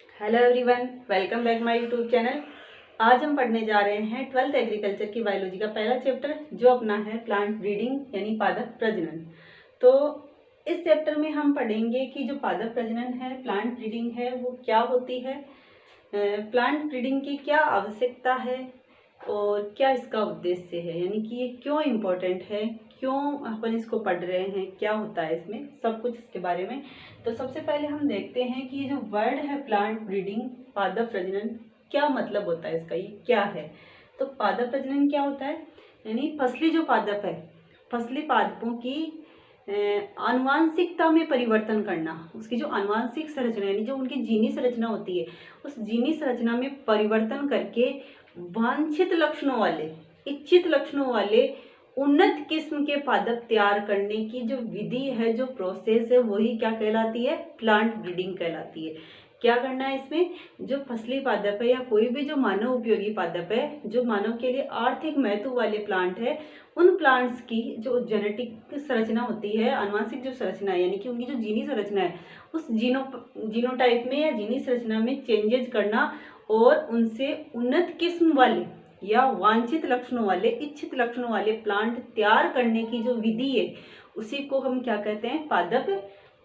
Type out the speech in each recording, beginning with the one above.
Hello everyone, welcome back my YouTube channel. आज हम पढ़ने जा रहे हैं 12th एग्रीकल्चर की बायोलॉजी का पहला चैप्टर, जो अपना है प्लांट ब्रीडिंग यानी पादप प्रजनन। तो इस चैप्टर में हम पढ़ेंगे कि जो पादप प्रजनन है, प्लांट ब्रीडिंग है, वो क्या होती है, प्लांट ब्रीडिंग की क्या आवश्यकता है और क्या इसका उद्देश्य है, यानी कि ये क्यों इम्पोर्टेंट है, क्यों अपन इसको पढ़ रहे हैं, क्या होता है इसमें, सब कुछ इसके बारे में। तो सबसे पहले हम देखते हैं कि ये जो वर्ड है प्लांट ब्रीडिंग, पादप प्रजनन, क्या मतलब होता है इसका, ये क्या है। तो पादप प्रजनन क्या होता है, यानी फसली जो पादप है, फसली पादपों की आनुवांशिकता में परिवर्तन करना, उसकी जो आनुवांशिक संरचना यानी जो उनकी जीनी संरचना होती है, उस जीनी संरचना में परिवर्तन करके वांछित लक्षणों वाले, इच्छित लक्षणों वाले उन्नत किस्म के पादप तैयार करने की जो विधि है, जो प्रोसेस है, वही क्या कहलाती है, प्लांट ब्रीडिंग कहलाती है। क्या करना है इसमें, जो फसली पादप है या कोई भी जो मानव उपयोगी पादप है, जो मानव के लिए आर्थिक महत्व वाले प्लांट है, उन प्लांट्स की जो जेनेटिक संरचना होती है, आनुवांशिक जो संरचना है, यानी कि उनकी जो जीनी संरचना है, उस जीनोटाइप में या जीनी संरचना में चेंजेस करना और उनसे उन्नत किस्म वाले या वांछित लक्षणों वाले, इच्छित लक्षणों वाले प्लांट तैयार करने की जो विधि है, उसी को हम क्या कहते हैं, पादप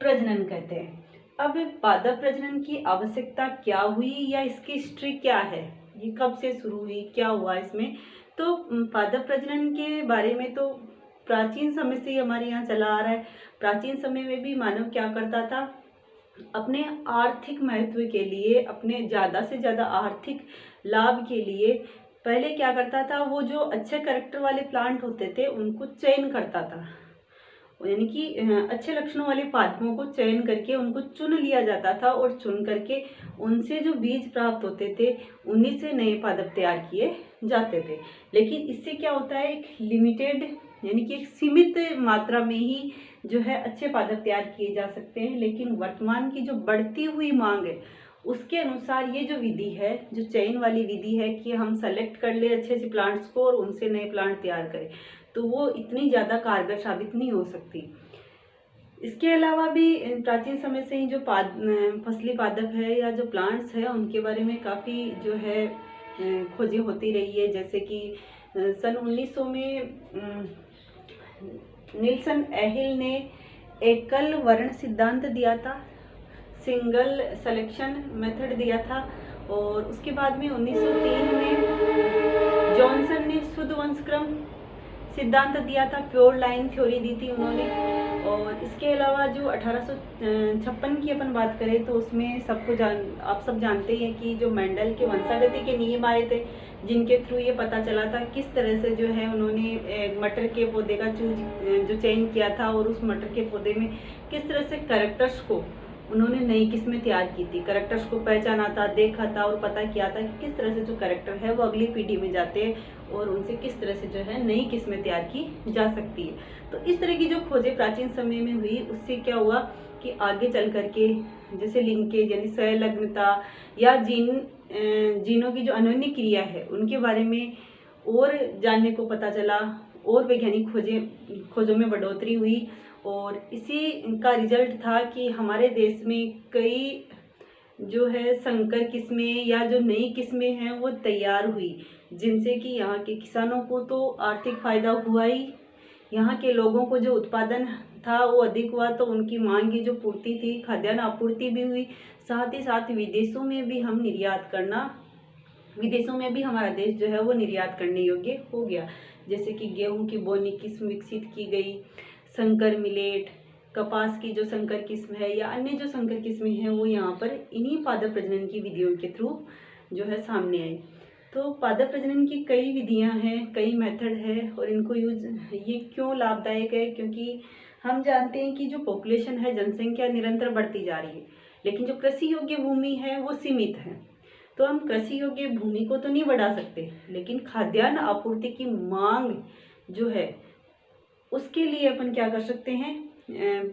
प्रजनन कहते हैं। अब पादप प्रजनन की आवश्यकता क्या हुई या इसकी हिस्ट्री क्या है, ये कब से शुरू हुई, क्या हुआ इसमें। तो पादप प्रजनन के बारे में तो प्राचीन समय से ही हमारे यहाँ चला आ रहा है। प्राचीन समय में भी मानव क्या करता था, अपने आर्थिक महत्व के लिए, अपने ज़्यादा से ज़्यादा आर्थिक लाभ के लिए पहले क्या करता था, वो जो अच्छे कैरेक्टर वाले प्लांट होते थे उनको चयन करता था, यानी कि अच्छे लक्षणों वाले पादपों को चयन करके उनको चुन लिया जाता था और चुन करके उनसे जो बीज प्राप्त होते थे, उन्हीं से नए पादप तैयार किए जाते थे। लेकिन इससे क्या होता है, एक लिमिटेड यानी कि एक सीमित मात्रा में ही जो है अच्छे पादप तैयार किए जा सकते हैं। लेकिन वर्तमान की जो बढ़ती हुई मांग है, उसके अनुसार ये जो विधि है, जो चयन वाली विधि है कि हम सेलेक्ट कर ले अच्छे से प्लांट्स को और उनसे नए प्लांट तैयार करें, तो वो इतनी ज़्यादा कारगर साबित नहीं हो सकती। इसके अलावा भी प्राचीन समय से ही जो फसली पादप है या जो प्लांट्स है, उनके बारे में काफ़ी जो है खोजें होती रही है। जैसे कि सन 1900 में निल्सन एहिल ने एकल वर्ण सिद्धांत दिया था, सिंगल सिलेक्शन मेथड दिया था। और उसके बाद में 1903 में जॉनसन ने शुद्ध वंशक्रम सिद्धांत दिया था, प्योर लाइन थ्योरी दी थी उन्होंने। और इसके अलावा जो 1856 की अपन बात करें, तो उसमें आप सब जानते हैं कि जो मेंडल के वंशागति के नियम आए थे, जिनके थ्रू ये पता चला था किस तरह से जो है उन्होंने मटर के पौधे का जो चयन किया था, और उस मटर के पौधे में किस तरह से कैरेक्टर्स को उन्होंने नई किस्में तैयार की थी, कैरेक्टर्स को पहचाना था, देखा था और पता किया था कि किस तरह से जो कैरेक्टर है वो अगली पीढ़ी में जाते हैं और उनसे किस तरह से जो है नई किस्में तैयार की जा सकती है। तो इस तरह की जो खोजें प्राचीन समय में हुई, उससे क्या हुआ कि आगे चल करके जैसे लिंकेज यानी संलग्नता या जीनों की जो अनन्य क्रिया है, उनके बारे में और जानने को पता चला और वैज्ञानिक खोजों में बढ़ोतरी हुई। और इसी का रिजल्ट था कि हमारे देश में कई जो है संकर किस्में या जो नई किस्में हैं वो तैयार हुई, जिनसे कि यहाँ के किसानों को तो आर्थिक फायदा हुआ ही, यहाँ के लोगों को जो उत्पादन था वो अधिक हुआ, तो उनकी मांग की जो पूर्ति थी, खाद्यान्न आपूर्ति भी हुई। साथ ही साथ विदेशों में भी हमारा देश जो है वो निर्यात करने योग्य हो गया। जैसे कि गेहूं की बोनी किस्म विकसित की गई, संकर मिलेट, कपास की जो संकर किस्म है या अन्य जो संकर किस्में हैं, वो यहाँ पर इन्हीं पादप प्रजनन की विधियों के थ्रू जो है सामने आई। तो पादप प्रजनन की कई विधियाँ हैं, कई मेथड है, और इनको यूज ये क्यों लाभदायक है, क्योंकि हम जानते हैं कि जो पॉपुलेशन है, जनसंख्या निरंतर बढ़ती जा रही है, लेकिन जो कृषि योग्य भूमि है वो सीमित है। तो हम कृषि योग्य भूमि को तो नहीं बढ़ा सकते, लेकिन खाद्यान्न आपूर्ति की मांग जो है उसके लिए अपन क्या कर सकते हैं,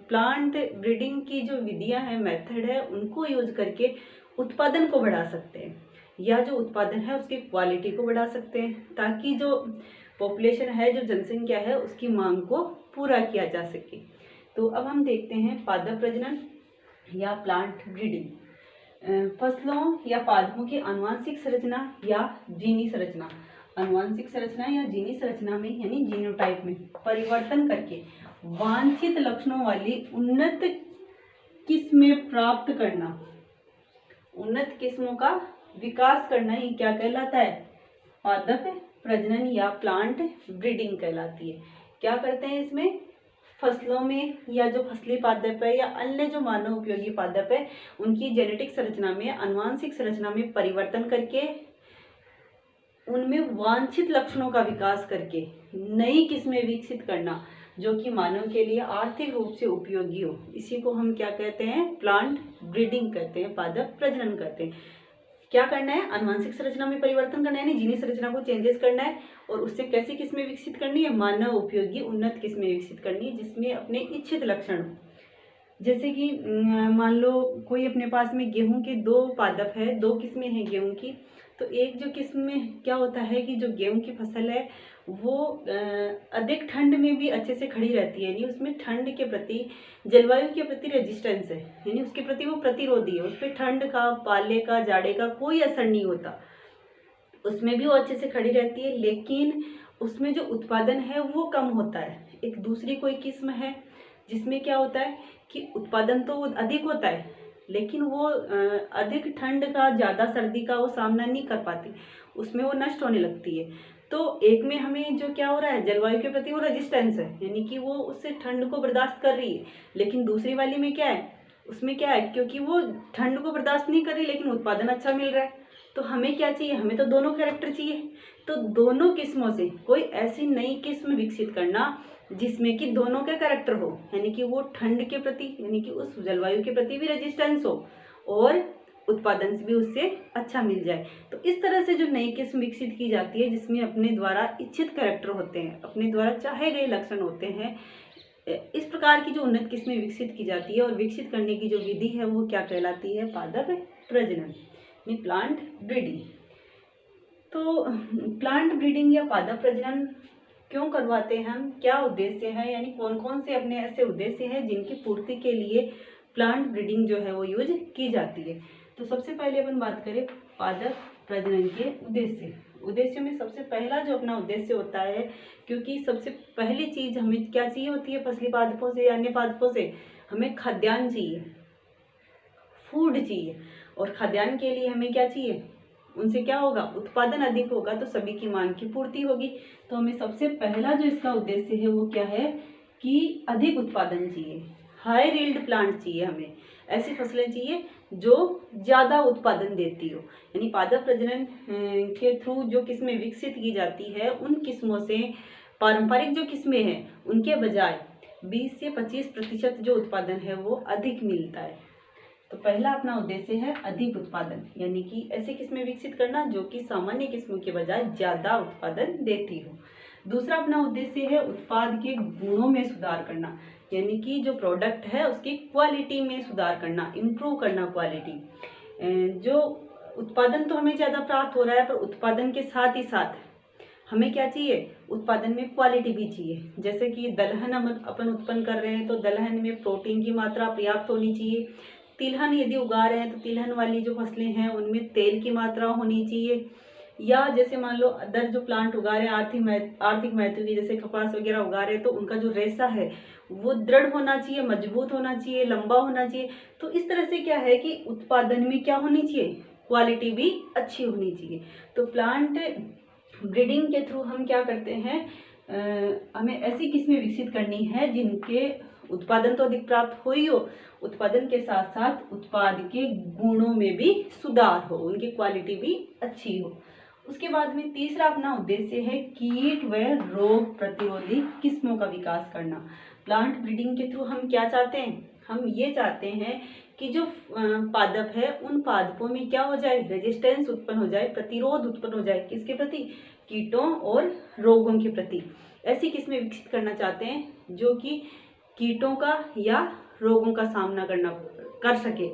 प्लांट ब्रीडिंग की जो विधियां हैं, मेथड है, उनको यूज करके उत्पादन को बढ़ा सकते हैं, या जो उत्पादन है उसकी क्वालिटी को बढ़ा सकते हैं, ताकि जो पॉपुलेशन है, जो जनसंख्या है, उसकी मांग को पूरा किया जा सके। तो अब हम देखते हैं पादप प्रजनन या प्लांट ब्रीडिंग। फसलों या पादपों की आनुवंशिक संरचना या जीनी संरचना, आनुवंशिक संरचना या जीनी संरचना में यानी जीनोटाइप में परिवर्तन करके वांछित लक्षणों वाली उन्नत किस्में प्राप्त करना, उन्नत किस्मों का विकास करना, ये क्या कहलाता है? पादप प्रजनन या प्लांट ब्रीडिंग कहलाती है। क्या करते हैं इसमें? फसलों में या जो फसली पादप है या अन्य जो मानव उपयोगी पादप है उनकी जेनेटिक संरचना में, आनुवंशिक संरचना में परिवर्तन करके उनमें वांछित लक्षणों का विकास करके नई किस्में विकसित करना जो कि मानव के लिए आर्थिक रूप से उपयोगी हो, इसी को हम क्या कहते हैं? प्लांट ब्रीडिंग कहते हैं, पादप प्रजनन कहते हैं। क्या करना है? आनुवंशिक संरचना में परिवर्तन करना है, यानी जीनी संरचना को चेंजेस करना है और उससे कैसी किस्में विकसित करनी है? मानव उपयोगी उन्नत किस्में विकसित करनी है जिसमें अपने इच्छित लक्षण, जैसे कि मान लो कोई अपने पास में गेहूं के 2 पादप है, 2 किस्में हैं गेहूं की, तो एक जो किस्म में क्या होता है कि जो गेहूं की फसल है वो अधिक ठंड में भी अच्छे से खड़ी रहती है, यानी उसमें ठंड के प्रति, जलवायु के प्रति रेजिस्टेंस है, यानी उसके प्रति वो प्रतिरोधी है, उस पर ठंड का, पाले का, जाड़े का कोई असर नहीं होता, उसमें भी वो अच्छे से खड़ी रहती है, लेकिन उसमें जो उत्पादन है वो कम होता है। एक दूसरी कोई किस्म है जिसमें क्या होता है कि उत्पादन तो अधिक होता है लेकिन वो अधिक ठंड का, ज़्यादा सर्दी का वो सामना नहीं कर पाती, उसमें वो नष्ट होने लगती है। तो एक में हमें जो क्या हो रहा है, जलवायु के प्रति वो रेजिस्टेंस है, यानी कि वो उससे ठंड को बर्दाश्त कर रही है, लेकिन दूसरी वाली में क्या है, उसमें क्या है, क्योंकि वो ठंड को बर्दाश्त नहीं कर रही लेकिन उत्पादन अच्छा मिल रहा है। तो हमें क्या चाहिए? हमें तो दोनों कैरेक्टर चाहिए। तो दोनों किस्मों से कोई ऐसी नई किस्म विकसित करना जिसमें कि दोनों के कैरेक्टर हो, यानी कि वो ठंड के प्रति, यानी कि उस जलवायु के प्रति भी रेजिस्टेंस हो और उत्पादन भी उससे अच्छा मिल जाए। तो इस तरह से जो नई किस्म विकसित की जाती है जिसमें अपने द्वारा इच्छित कैरेक्टर होते हैं, अपने द्वारा चाहे गए लक्षण होते हैं, इस प्रकार की जो उन्नत किस्में विकसित की जाती है और विकसित करने की जो विधि है वो क्या कहलाती है? पादप प्रजनन, यानी प्लांट ब्रीडिंग। तो प्लांट ब्रीडिंग या पादप प्रजनन क्यों करवाते हैं हम? क्या उद्देश्य है? यानी कौन कौन से अपने ऐसे उद्देश्य हैं जिनकी पूर्ति के लिए प्लांट ब्रीडिंग जो है वो यूज की जाती है। तो सबसे पहले अपन बात करें पादप प्रजनन के उद्देश्य। उद्देश्य में सबसे पहला जो अपना उद्देश्य होता है, क्योंकि सबसे पहली चीज हमें क्या चाहिए होती है फसली पादपों से या अन्य पादपों से? हमें खाद्यान्न चाहिए, फूड चाहिए, और खाद्यान्न के लिए हमें क्या चाहिए? उनसे क्या होगा? उत्पादन अधिक होगा तो सभी की मांग की पूर्ति होगी। तो हमें सबसे पहला जो इसका उद्देश्य है वो क्या है कि अधिक उत्पादन चाहिए, हाई यील्ड प्लांट चाहिए, हमें ऐसी फसलें चाहिए जो ज़्यादा उत्पादन देती हो। यानी पादप प्रजनन के थ्रू जो किस्में विकसित की जाती है उन किस्मों से पारंपरिक जो किस्में हैं उनके बजाय 20 से 25% जो उत्पादन है वो अधिक मिलता है। तो पहला अपना उद्देश्य है अधिक उत्पादन, यानी कि ऐसी किस्में विकसित करना जो कि सामान्य किस्मों के बजाय ज़्यादा उत्पादन देती हो। दूसरा अपना उद्देश्य है उत्पाद के गुणों में सुधार करना, यानी कि जो प्रोडक्ट है उसकी क्वालिटी में सुधार करना, इम्प्रूव करना क्वालिटी। जो उत्पादन तो हमें ज़्यादा प्राप्त हो रहा है पर उत्पादन के साथ ही साथ हमें क्या चाहिए? उत्पादन में क्वालिटी भी चाहिए। जैसे कि दलहन अपन उत्पन्न कर रहे हैं तो दलहन में प्रोटीन की मात्रा पर्याप्त होनी चाहिए। तिलहन यदि उगा रहे हैं तो तिलहन वाली जो फसलें हैं उनमें तेल की मात्रा होनी चाहिए। या जैसे मान लो अदर जो प्लांट उगा रहे हैं आर्थिक महत्व की, जैसे कपास वगैरह उगा रहे हैं तो उनका जो रेशा है वो दृढ़ होना चाहिए, मजबूत होना चाहिए, लंबा होना चाहिए। तो इस तरह से क्या है कि उत्पादन में क्या होनी चाहिए? क्वालिटी भी अच्छी होनी चाहिए। तो प्लांट ब्रीडिंग के थ्रू हम क्या करते हैं, हमें ऐसी किस्में विकसित करनी है जिनके उत्पादन तो अधिक प्राप्त हो ही हो, उत्पादन के साथ साथ उत्पाद के गुणों में भी सुधार हो, उनकी क्वालिटी भी अच्छी हो। उसके बाद में तीसरा अपना उद्देश्य है कीट व रोग प्रतिरोधी किस्मों का विकास करना। प्लांट ब्रीडिंग के थ्रू हम क्या चाहते हैं? हम ये चाहते हैं कि जो पादप है उन पादपों में क्या हो जाए? रेजिस्टेंस उत्पन्न हो जाए, प्रतिरोध उत्पन्न हो जाए। किसके प्रति? कीटों और रोगों के प्रति। ऐसी किस्में विकसित करना चाहते हैं जो कि कीटों का या रोगों का सामना कर सके।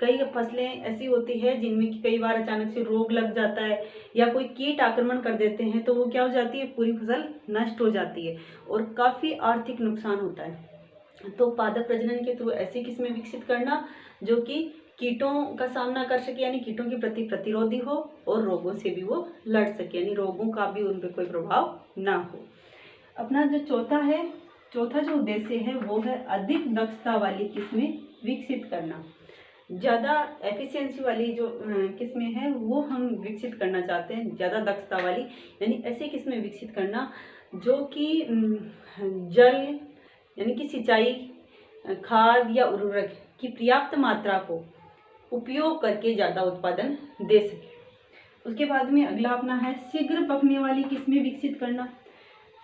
कई फसलें ऐसी होती है जिनमें कि कई बार अचानक से रोग लग जाता है या कोई कीट आक्रमण कर देते हैं तो वो क्या हो जाती है? पूरी फसल नष्ट हो जाती है और काफ़ी आर्थिक नुकसान होता है। तो पादप प्रजनन के थ्रू ऐसी किस्में विकसित करना जो कि कीटों का सामना कर सके, यानी कीटों के प्रति प्रतिरोधी हो, और रोगों से भी वो लड़ सके, यानी रोगों का भी उन पर कोई प्रभाव ना हो। अपना जो चौथा जो उद्देश्य है वो है अधिक दक्षता वाली किस्में विकसित करना। ज़्यादा एफिशिएंसी वाली जो किस्में हैं वो हम विकसित करना चाहते हैं, ज़्यादा दक्षता वाली, यानी ऐसी किस्में विकसित करना जो कि जल यानी कि सिंचाई, खाद या उर्वरक की पर्याप्त मात्रा को उपयोग करके ज़्यादा उत्पादन दे सके। उसके बाद में अगला अपना है शीघ्र पकने वाली किस्में विकसित करना।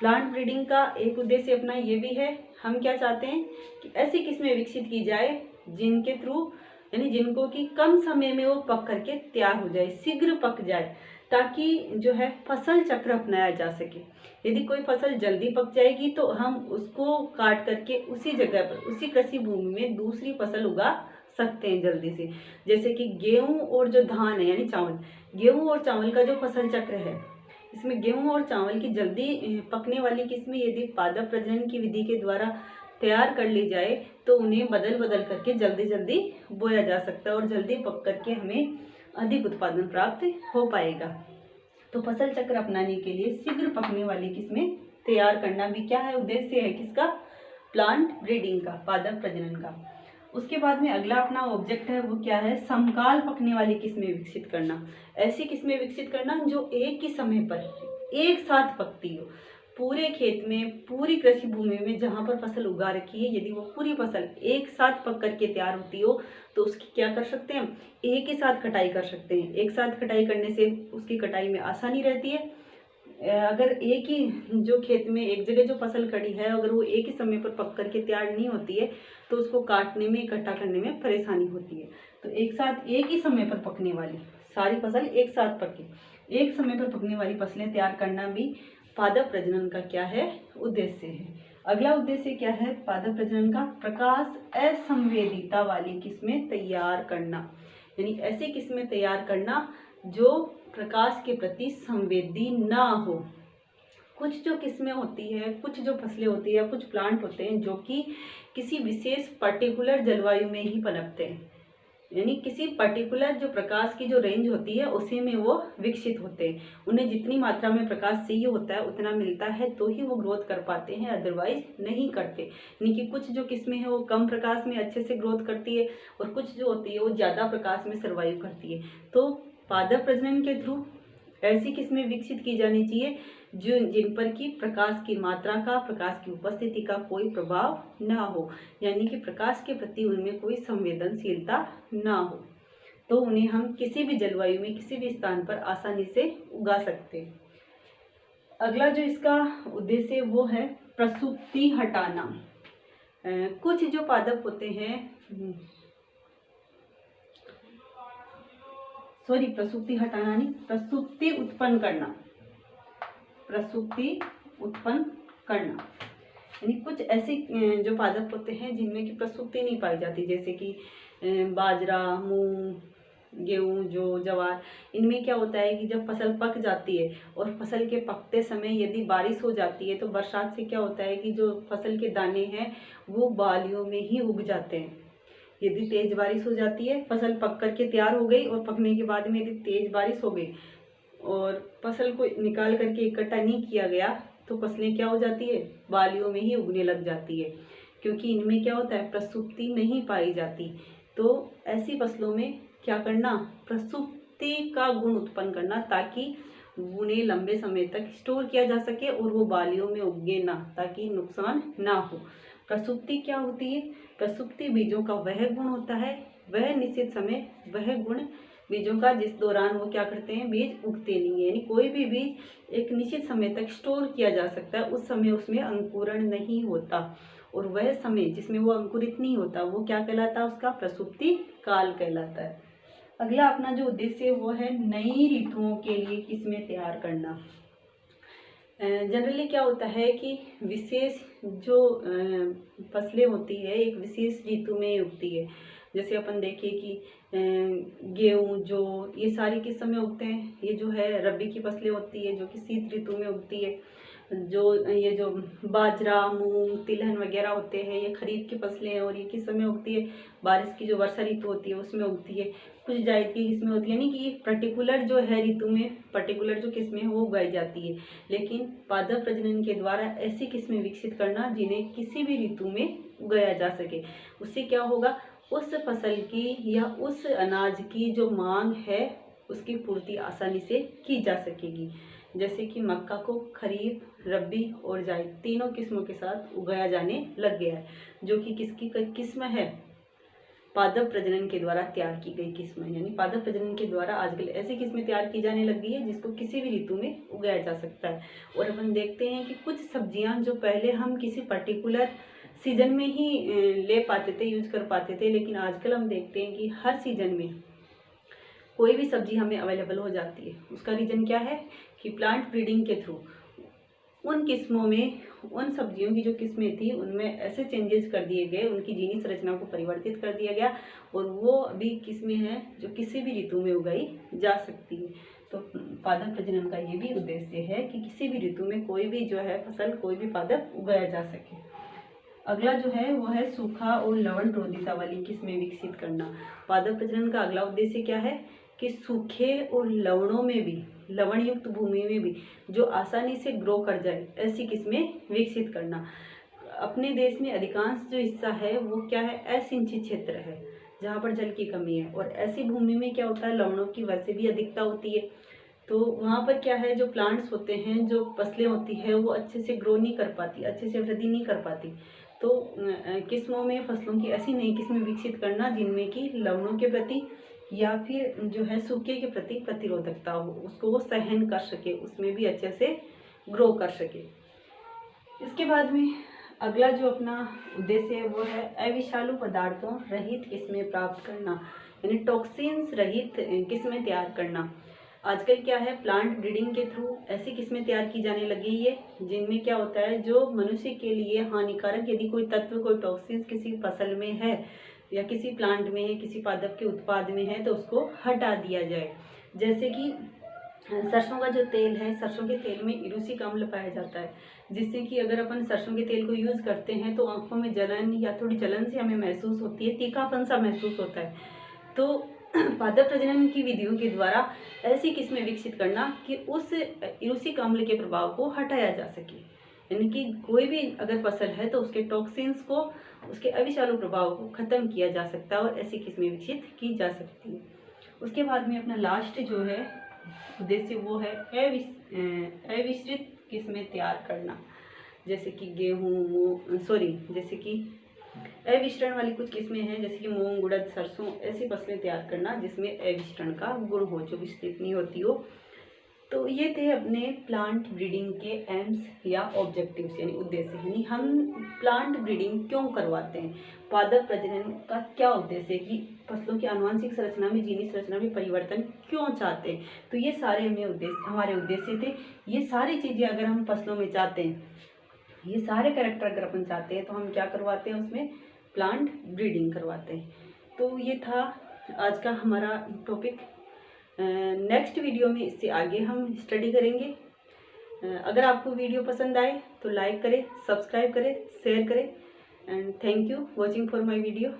प्लांट ब्रीडिंग का एक उद्देश्य अपना ये भी है, हम क्या चाहते हैं कि ऐसी किस्में विकसित की जाए जिनके थ्रू यानी जिनको कि कम समय में वो पक करके तैयार हो जाए, शीघ्र पक जाए, ताकि जो है फसल चक्र अपनाया जा सके। यदि कोई फसल जल्दी पक जाएगी तो हम उसको काट करके उसी जगह पर, उसी कृषि भूमि में दूसरी फसल उगा सकते हैं जल्दी से। जैसे कि गेहूं और जो धान है यानी चावल, गेहूं और चावल का जो फसल चक्र है, इसमें गेहूं और चावल की जल्दी पकने वाली किस्में यदि पादप प्रजनन की विधि के द्वारा तैयार कर ली जाए तो उन्हें बदल बदल करके जल्दी जल्दी बोया जा सकता है और जल्दी पक करके हमें अधिक उत्पादन प्राप्त हो पाएगा। तो फसल चक्र अपनाने के लिए शीघ्र पकने वाली किस्में तैयार करना भी क्या है, उद्देश्य है किसका, प्लांट ब्रीडिंग का, पादप प्रजनन का। उसके बाद में अगला अपना ऑब्जेक्ट है वो क्या है, समकाल पकने वाली किस्में विकसित करना। ऐसी किस्में विकसित करना जो एक ही समय पर एक साथ पकती हो। पूरे खेत में, पूरी कृषि भूमि में जहाँ पर फसल उगा रखी है, यदि वो पूरी फसल एक साथ पक करके तैयार होती हो तो उसकी क्या कर सकते हैं, एक ही साथ कटाई कर सकते हैं। एक साथ कटाई करने से उसकी कटाई में आसानी रहती है। अगर एक ही जो खेत में एक जगह जो फसल खड़ी है अगर वो एक ही समय पर पक करके तैयार नहीं होती है तो उसको काटने में, इकट्ठा करने में परेशानी होती है। तो एक साथ एक ही समय पर पकने वाली सारी फसल एक साथ पके, एक समय पर पकने वाली फसलें तैयार करना भी पादप प्रजनन का क्या है, उद्देश्य है। अगला उद्देश्य क्या है पादप प्रजनन का, प्रकाश असंवेदीता वाली किस्में तैयार करना। यानी ऐसी किस्में तैयार करना जो प्रकाश के प्रति संवेदी ना हो। कुछ जो किस्में होती है, कुछ जो फसलें होती है, कुछ प्लांट होते हैं जो कि किसी विशेष पर्टिकुलर जलवायु में ही पनपते हैं, यानी किसी पर्टिकुलर जो प्रकाश की जो रेंज होती है उसी में वो विकसित होते हैं। उन्हें जितनी मात्रा में प्रकाश चाहिए होता है उतना मिलता है तो ही वो ग्रोथ कर पाते हैं, अदरवाइज नहीं करते। यानी कि कुछ जो किस्में हैं वो कम प्रकाश में अच्छे से ग्रोथ करती है और कुछ जो होती है वो ज़्यादा प्रकाश में सर्वाइव करती है। तो पादप प्रजनन के थ्रू ऐसी किस्में विकसित की जानी चाहिए जो जिन पर कि प्रकाश की मात्रा का, प्रकाश की उपस्थिति का कोई प्रभाव ना हो, यानी कि प्रकाश के प्रति उनमें कोई संवेदनशीलता ना हो, तो उन्हें हम किसी भी जलवायु में, किसी भी स्थान पर आसानी से उगा सकते हैं। अगला जो इसका उद्देश्य है वो है प्रसुप्ति हटाना। कुछ जो पादप होते हैं, प्रसुप्ति हटाना नहीं, प्रसुप्ति उत्पन्न करना, प्रसुप्ति उत्पन्न करना। यानी कुछ ऐसे जो पादप होते हैं जिनमें की प्रसुप्ति नहीं पाई जाती, जैसे कि बाजरा, मूंग, गेहूँ, जो ज्वार, इनमें क्या होता है कि जब फसल पक जाती है और फसल के पकते समय यदि बारिश हो जाती है तो बरसात से क्या होता है कि जो फसल के दाने हैं वो बालियों में ही उग जाते हैं। यदि तेज बारिश हो जाती है, फसल पक करके तैयार हो गई और पकने के बाद में यदि तेज बारिश हो गई और फसल को निकाल करके इकट्ठा नहीं किया गया तो फसलें क्या हो जाती है, बालियों में ही उगने लग जाती है, क्योंकि इनमें क्या होता है, प्रसुप्ति नहीं पाई जाती। तो ऐसी फसलों में क्या करना, प्रसुप्ति का गुण उत्पन्न करना, ताकि उन्हें लंबे समय तक स्टोर किया जा सके और वो बालियों में उगे ना, ताकि नुकसान ना हो। प्रसुप्ति क्या होती है, प्रसुप्ति बीजों का वह गुण होता है, वह निश्चित समय, वह गुण बीजों का जिस दौरान वो क्या करते हैं, बीज उगते नहीं है। यानी कोई भी बीज एक निश्चित समय तक स्टोर किया जा सकता है, उस समय उसमें अंकुरण नहीं होता, और वह समय जिसमें वो अंकुरित नहीं होता वो क्या कहलाता है, उसका प्रसुप्ति काल कहलाता है। अगला अपना जो उद्देश्य है वो है नई ऋतुओं के लिए किस्में तैयार करना। जनरली क्या होता है कि विशेष जो फसलें होती है एक विशेष ऋतु में उगती है। जैसे अपन देखिए कि गेहूँ, जो ये सारी किस समय उगते हैं, ये जो है रबी की फसलें होती है जो कि शीत ऋतु में उगती है। जो ये जो बाजरा, मूंग, तिलहन वगैरह होते हैं, ये खरीफ की फसलें हैं और ये किस समय उगती है, बारिश की जो वर्षा ऋतु होती है उसमें उगती है। कुछ जायद की किस्में होती है, यानी कि पर्टिकुलर जो है ऋतु में पर्टिकुलर जो किस्में हैं वो उगाई जाती है। लेकिन पादप प्रजनन के द्वारा ऐसी किस्में विकसित करना जिन्हें किसी भी ऋतु में उगाया जा सके। उससे क्या होगा, उस फसल की या उस अनाज की जो मांग है उसकी पूर्ति आसानी से की जा सकेगी। जैसे कि मक्का को खरीफ, रबी और जायद तीनों किस्मों के साथ उगाया जाने लग गया है, जो कि किसकी किस्म है, पादप प्रजनन के द्वारा तैयार की गई किस्म है। यानी पादप प्रजनन के द्वारा आजकल ऐसी किस्में तैयार की जाने लग गई है जिसको किसी भी ऋतु में उगाया जा सकता है। और अपन देखते हैं कि कुछ सब्जियां जो पहले हम किसी पर्टिकुलर सीजन में ही ले पाते थे, यूज कर पाते थे, लेकिन आजकल हम देखते हैं कि हर सीजन में कोई भी सब्जी हमें अवेलेबल हो जाती है। उसका रीज़न क्या है कि प्लांट ब्रीडिंग के थ्रू उन किस्मों में, उन सब्जियों की जो किस्में थी उनमें ऐसे चेंजेस कर दिए गए, उनकी जीनी संरचना को परिवर्तित कर दिया गया और वो अभी किस्में हैं जो किसी भी ऋतु में उगाई जा सकती है। तो पादप प्रजनन का ये भी उद्देश्य है कि किसी भी ऋतु में कोई भी जो है फसल, कोई भी पादप उगाया जा सके। अगला जो है वो है सूखा और लवण रोधिता वाली किस्में विकसित करना। पादप प्रजनन का अगला उद्देश्य क्या है कि सूखे और लवणों में भी, लवण युक्त भूमि में भी जो आसानी से ग्रो कर जाए ऐसी किस्में विकसित करना। अपने देश में अधिकांश जो हिस्सा है वो क्या है, असिंचित क्षेत्र है जहाँ पर जल की कमी है, और ऐसी भूमि में क्या होता है, लवणों की वैसे भी अधिकता होती है। तो वहाँ पर क्या है, जो प्लांट्स होते हैं, जो फसलें होती है वो अच्छे से ग्रो नहीं कर पाती, अच्छे से वृद्धि नहीं कर पाती। तो किस्मों में फसलों की ऐसी नई किस्में विकसित करना जिनमें कि लवणों के प्रति या फिर जो है सूखे के प्रति प्रतिरोधकता हो, उसको वो सहन कर सके, उसमें भी अच्छे से ग्रो कर सके। इसके बाद में अगला जो अपना उद्देश्य है वो है अविषालु पदार्थों रहित किस्में प्राप्त करना, यानी टॉक्सिन्स रहित किस्में तैयार करना। आजकल क्या है, प्लांट ब्रीडिंग के थ्रू ऐसी किस्में तैयार की जाने लगी है जिनमें क्या होता है, जो मनुष्य के लिए हानिकारक यदि कोई तत्व, कोई टॉक्सिन्स किसी फसल में है या किसी प्लांट में है, किसी पादप के उत्पाद में है, तो उसको हटा दिया जाए। जैसे कि सरसों का जो तेल है, सरसों के तेल में इरूसिक अम्ल पाया जाता है, जिससे कि अगर अपन सरसों के तेल को यूज़ करते हैं तो आंखों में जलन या थोड़ी जलन सी हमें महसूस होती है, तीखापन सा महसूस होता है। तो पादप प्रजनन की विधियों के द्वारा ऐसी किस्में विकसित करना कि उस इरूसिक अम्ल के प्रभाव को हटाया जा सके, यानी कि कोई भी अगर फसल है तो उसके टॉक्सिन्स को, उसके अविषालु प्रभाव को खत्म किया जा सकता है और ऐसी किस्में विकसित की जा सकती है। उसके बाद में अपना लास्ट जो है उद्देश्य वो है अविश्रित किस्में तैयार करना। जैसे कि जैसे कि अविष्टरण वाली कुछ किस्में हैं, जैसे कि मूंग, उड़द, सरसों, ऐसी फसलें तैयार करना जिसमें अविष्टरण का गुण हो, जो विस्तृत नहीं होती हो। तो ये थे अपने प्लांट ब्रीडिंग के एम्स या ऑब्जेक्टिव्स, यानी उद्देश्य। यानी हम प्लांट ब्रीडिंग क्यों करवाते हैं, पादप प्रजनन का क्या उद्देश्य है, कि फसलों की आनुवंशिक संरचना में, जीनी संरचना में परिवर्तन क्यों चाहते हैं। तो ये सारे हमारे उद्देश्य थे। ये सारी चीज़ें अगर हम फसलों में चाहते हैं, ये सारे कैरेक्टर अगर अपन चाहते हैं, तो हम क्या करवाते हैं, उसमें प्लांट ब्रीडिंग करवाते हैं। तो ये था आज का हमारा टॉपिक। नेक्स्ट वीडियो में इससे आगे हम स्टडी करेंगे। अगर आपको वीडियो पसंद आए तो लाइक करें, सब्सक्राइब करें, शेयर करें, and thank you watching for my video.